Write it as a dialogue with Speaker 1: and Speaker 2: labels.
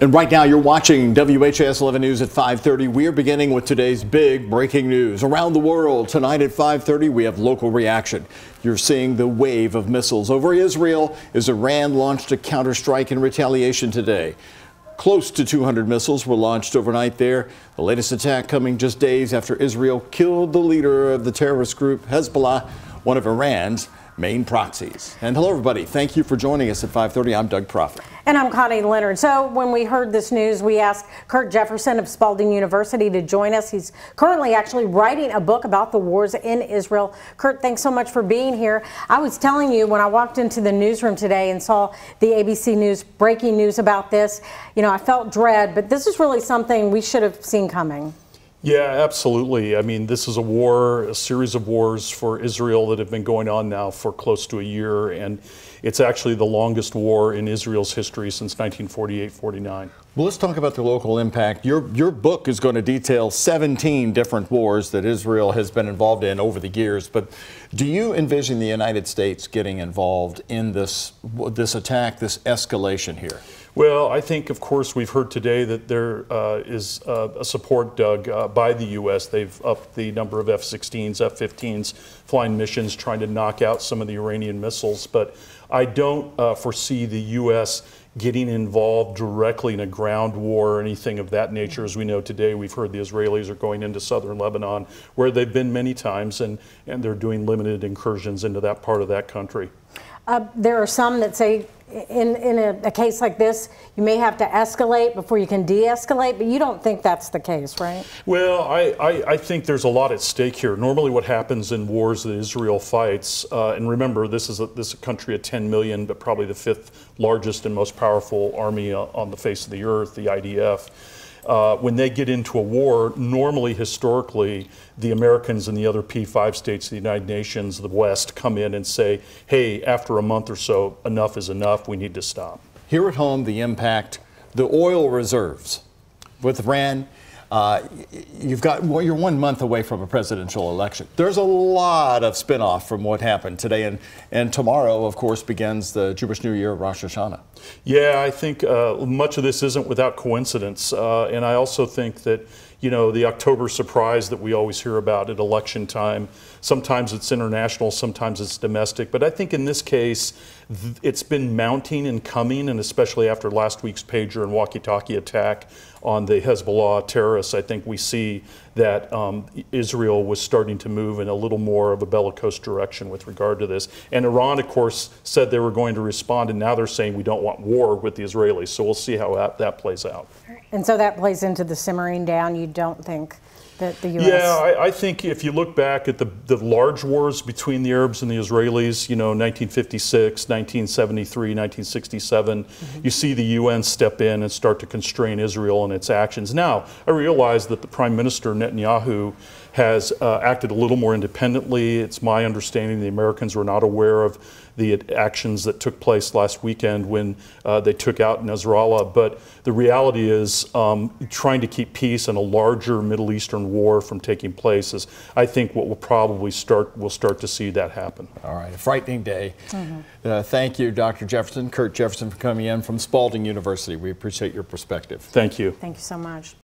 Speaker 1: And right now you're watching WHAS 11 News at 5:30. We're beginning with today's big breaking news. Around the world tonight at 5:30 we have local reaction. You're seeing the wave of missiles over Israel as Iran launched a counterstrike in retaliation today. Close to 200 missiles were launched overnight there. The latest attack coming just days after Israel killed the leader of the terrorist group Hezbollah, one of Iran's main proxies. And hello everybody, thank you for joining us at 5:30. I'm Doug Prophet.
Speaker 2: And I'm Connie Leonard. So when we heard this news, we asked Kurt Jefferson of Spalding University to join us. He's currently actually writing a book about the wars in Israel. Kurt, thanks so much for being here. I was telling you when I walked into the newsroom today and saw the ABC News breaking news about this, you know, I felt dread, but this is really something we should have seen coming.
Speaker 3: Yeah, absolutely. I mean, this is a war, a series of wars for Israel that have been going on now for close to a year, and it's actually the longest war in Israel's history since 1948-49.
Speaker 1: Well, let's talk about the local impact. Your book is going to detail 17 different wars that Israel has been involved in over the years, but do you envision the United States getting involved in this attack, this escalation here?
Speaker 3: Well, I think, of course, we've heard today that there is a support, Doug, by the U.S. They've upped the number of F-16s, F-15s, flying missions, trying to knock out some of the Iranian missiles. But I don't foresee the U.S. getting involved directly in a ground war or anything of that nature. As we know today, we've heard the Israelis are going into southern Lebanon, where they've been many times, and they're doing limited incursions into that part of that country.
Speaker 2: There are some that say in a case like this, you may have to escalate before you can de-escalate, but you don't think that's the case, right?
Speaker 3: Well, I think there's a lot at stake here. Normally what happens in wars that Israel fights, and remember, this is a country of 10 million, but probably the fifth largest and most powerful army on the face of the earth, the IDF. When they get into a war, normally, historically, the Americans and the other P5 states of the United Nations, the West, come in and say, hey, after a month or so, enough is enough, we need to stop.
Speaker 1: Here at home, the impact, the oil reserves with Iran, you're 1 month away from a presidential election. There's a lot of spinoff from what happened today, and tomorrow, of course, begins the Jewish New Year, Rosh Hashanah.
Speaker 3: Yeah, I think much of this isn't without coincidence, and I also think that, you know, the October surprise that we always hear about at election time, sometimes it's international, sometimes it's domestic, but I think in this case, it's been mounting and coming, and especially after last week's pager and walkie-talkie attack on the Hezbollah terrorists, I think we see that Israel was starting to move in a little more of a bellicose direction with regard to this. And Iran, of course, said they were going to respond, and now they're saying we don't want war with the Israelis. So we'll see how that plays out.
Speaker 2: And so that plays into the simmering down. You don't think that the U.S.
Speaker 3: Yeah, I think if you look back at the large wars between the Arabs and the Israelis, you know, 1956, 1973, 1967, you see the UN step in and start to constrain Israel in its actions. Now, I realize that the Prime Minister Netanyahu has acted a little more independently. It's my understanding the Americans were not aware of the actions that took place last weekend when they took out Nasrallah. But the reality is trying to keep peace and a larger Middle Eastern war from taking place is, I think, what we'll start to see that happen.
Speaker 1: All right, a frightening day. Thank you, Dr. Jefferson, Kurt Jefferson, for coming in from Spalding University. We appreciate your perspective.
Speaker 3: Thank you.
Speaker 2: Thank you so much.